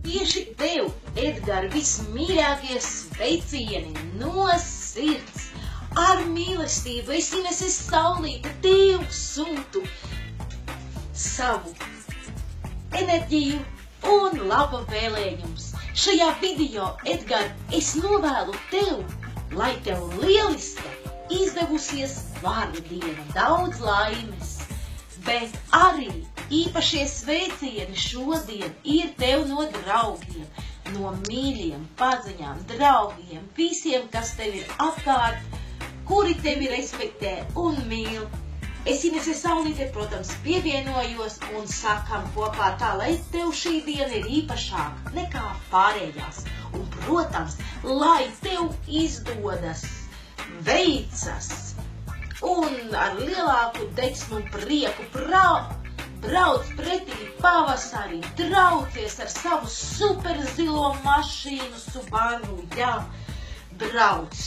tieši tev, Edgar, vismīļākie sveicieni no sirds. Ar mīlestību es Ineses Saulīte tev sūtu savu enerģiju un labu vēlējumus. Šajā video, Edgar, es novēlu tev, lai tev lieliska izdevusies vārdu diena, daudz laimes, bet arī īpašie sveicieni šodien ir tev no draugiem, no mīļiem, paziņām, draugiem, visiem, kas tev ir apkārt, kuri tevi respektē un mīl. Es Inese Saulīte, protams, pievienojos un sakam kopā tā, lai tev šī diena ir īpašāka nekā pārējās. Un, protams, lai tev izdodas, veicas un ar lielāku degsmu un prieku brauc pretī pavasarī, traucies ar savu super zilo mašīnu Subaru, jā, brauc.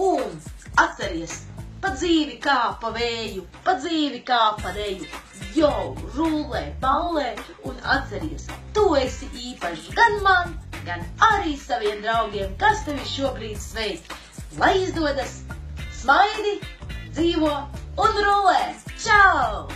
Un atceries, pa dzīvi kā pa vēju, pa dzīvi kā pa reju, jau, rullē, ballē un atceries, tu esi īpašs gan man, gan arī saviem draugiem, kas tevi šobrīd sveic. Lai izdodas, smaidi, dzīvo un rullē! Čau!